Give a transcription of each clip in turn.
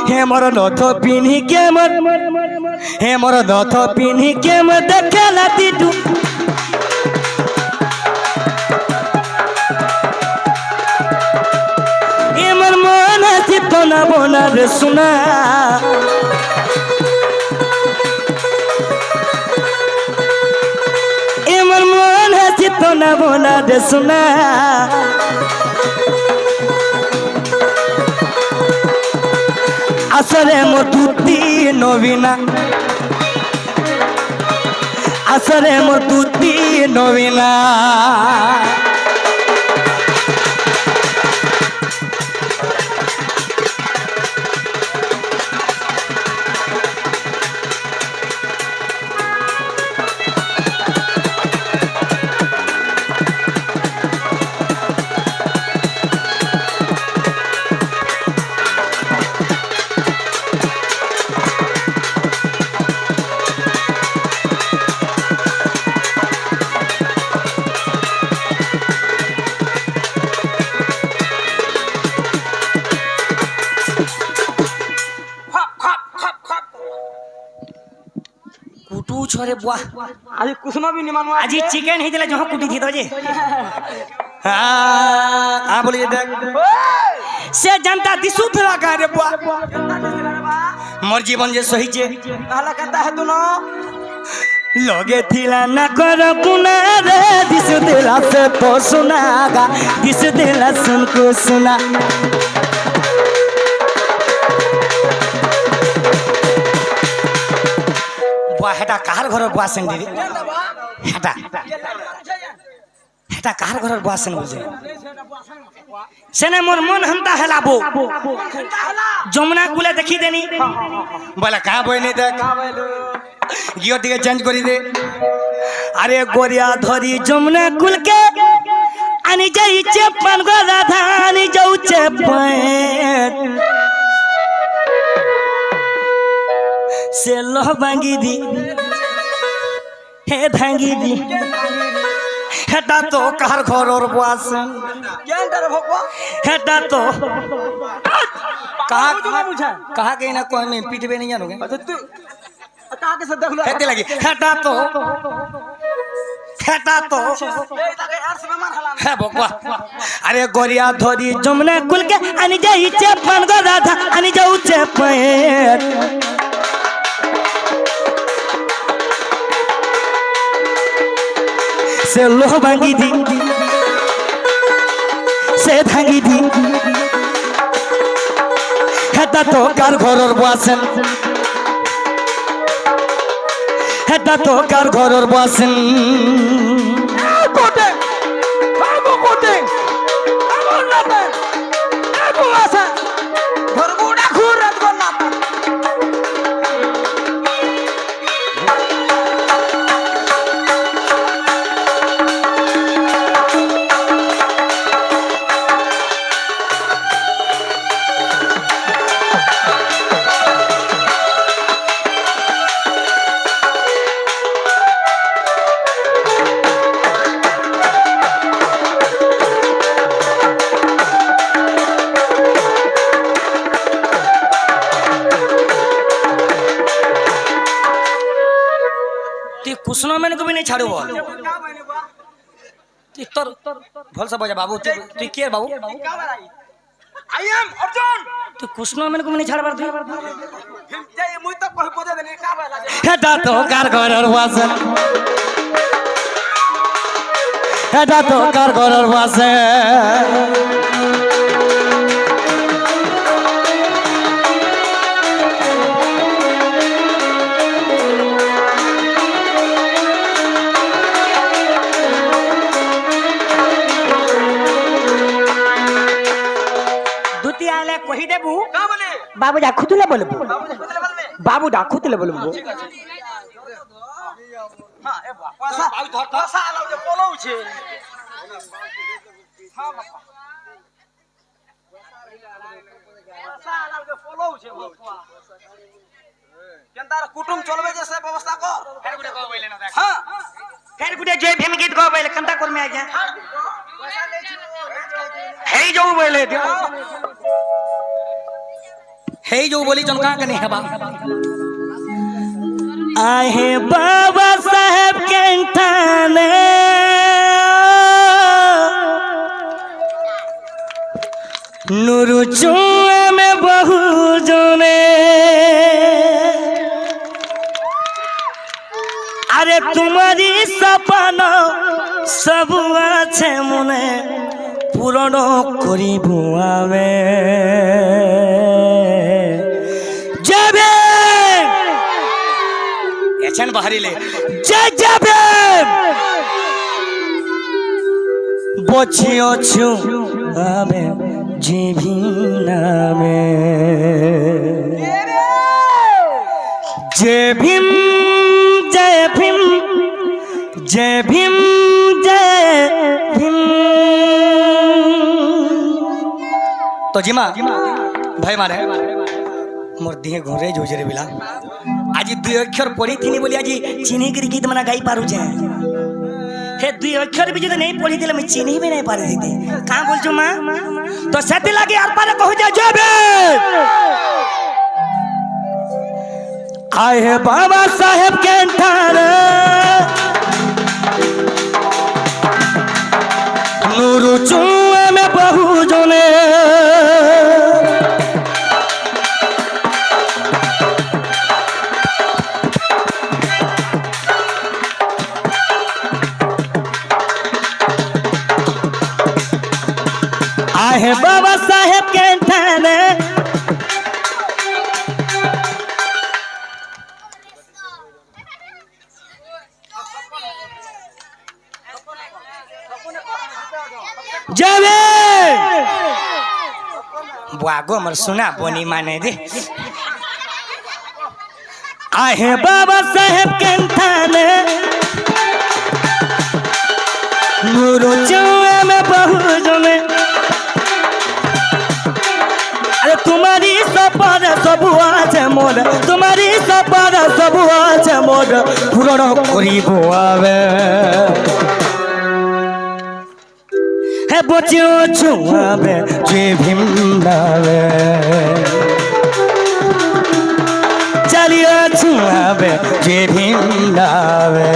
हे मोर नथ पिन्ही के हे मोर नथ पिन्ही के देखेला तिटू एमर मन चितना बोना रे सुना एमर मन चितना बोना रे सुना असरे मोर तुती नवीना असरे मोर तुती नवीना छोरे बुआ आज कुसुमा भी नहीं मानवा आज चिकन ही दिला जहाँ कुटी थी तो जी हाँ बोलिए देख से जनता दिसु थला का रे बुआ मोर जीवन जे सही जे कहला कहता है तू ना लगे थिला ना कर कुना रे दिसु दिला से तो सुनागा दिसु दिला सुन को सुना हेटा कहार घर बुआ सेन दीदी हेटा हेटा कहार घर बुआ सेन बुझे सेने मोर मन हंता हेलाबो जमुना कुले देखी देनी बोला कहां बइनी देख गियो टिके चेंज करी दे अरे गोरिया धरी जमुना कुल के आनी जाई चेपन गो राधा आनी जाऊ चेपन से लोह बांगी दी हे धांगी दी हेटा तो कहर घर और बुआसन क्या डर भगवा हेटा तो कहा के ना कोई में पीटबे नहीं जानोगे अच्छा तू कहां के से देख लो हेते लगी हेटा तो है भगवा अरे गोरिया धोरी जमुना कुल के आनी जाई चेपन गो राधा आनी जाऊ चेपन से लोह भांगी दी से भांगी दी हेटा तो कार घरर बुआसेन हेटा तो कार घरर बुआसेन कोटे बाबू कोटे बाबू नाते बाबू आसा घरगुडा खुरत को नाता कुसुमा मैंने को भी नहीं छाड़ू बोल तोर भल से बजा बाबू तू के बाबू आई एम अर्जुन तू कुसुमा मैंने को भी नहीं छाड़ बार तू जय मुई तो कह पदे देने का बाला हेटा तो कार घरर वासन हेटा तो कार घरर वासन कही देबू बाबू डाकुतले बोलबू बाबू डाकुतले बोलबू हां ए पासा पासा आलो जे बोलौ छे हां बापा पासा आलो जे बोलौ छे बापा केनतार कुटुम चलबे जे से व्यवस्था कर फेर गुडे को बोले न देख हां फेर गुडे जय भीम गीत को बोले कंता कर में आ गया पैसा ले छी हे जो बोले हे जो बोली चमका के नहीं हवा आहे बाबा साहेब के थाने नुरु चुए में बहु जने अरे तुम्हारी सपना सब আছে মনে পূরণ করিব আমি যাবে এছেন বাহারিলে যাবে বছিওছু আমি জিভি নামে जय भीम जय भीम जय भीम जय भीम तो जिमा भाई मारे मोर दिहे घोरे जोजरे बिला आज दुई अक्षर पढ़ी थी बोली आज चिन्ही गिरी गीत मना गाई पारू छे हे दुई अक्षर भी जो नहीं पढ़ी थी मैं चिन्ही भी नहीं पारी थी कहां बोल छु मां तो सती लागे आर पार कहू जा जबे आए है बाबा साहेब के थाने नूरु चुए में बहु जने आए है बाबा साहेब के थाने जावे बुआगो मर सुना बोनी माने दे आहे बाबा साहेब के थाने नुरु चुए में बहु जने अरे तुम्हारी सपर सब আছে मोर तुम्हारी सपर सब আছে मोर पूर्ण करिब आवे है बच्चों छुआवे जे भीम नावे चलिए छुआवे जे भीम नावे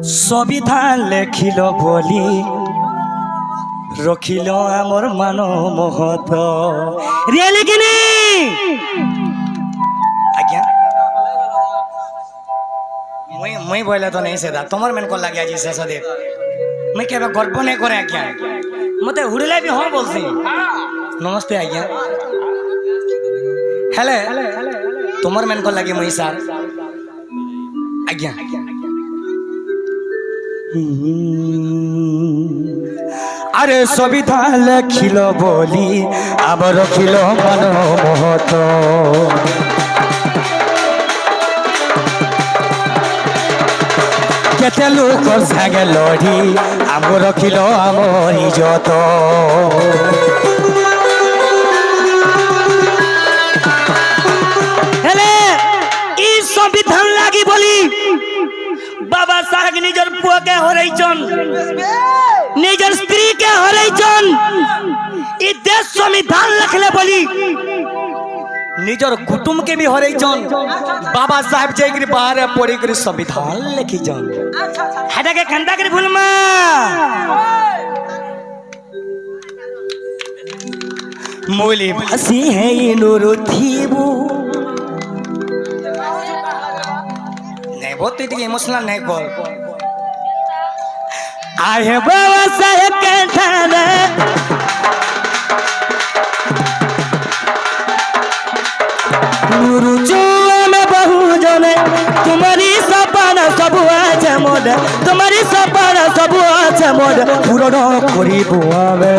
संविधान लेखिल बोली रखिल आमर मान महत रियली कि आज्ञा मुई बोले तो नहीं सेदा तुमर मेन को लगे आज शेषदेव मैं केबे गल्प नहीं करे आज्ञा मते हुड़िले भी हाँ बोलसी नमस्ते आज्ञा हेले तुमर मेन को लगे मुई सार आज्ञा अरे संविधान लिखिल बोली अब रखिल मन महत केते लोक संगे लड़ी आम रखिल आम इज्जत हेले ई संविधान लागी बोली बाबा साहेब निजर पुआ के हो रही चन निजर स्त्री के हो रही चन ई देश संविधान लिखले बोली निजर कुटुंब के भी हो रही चन बाबा साहेब जय गिरी बाहर पड़ी करी संविधान लिखी चन हेडा के कंदा करी भूलमा मोली भासी है नुरु थीबू बहुत तुई इमोशनल नहीं बोल आहे बाबा साहेब के ठाणे रुचुआ में बहु जने तुम्हारी सपना सब আছে মোড তোমারি সপনা सब আছে মোড পুরো করি বুয়াবে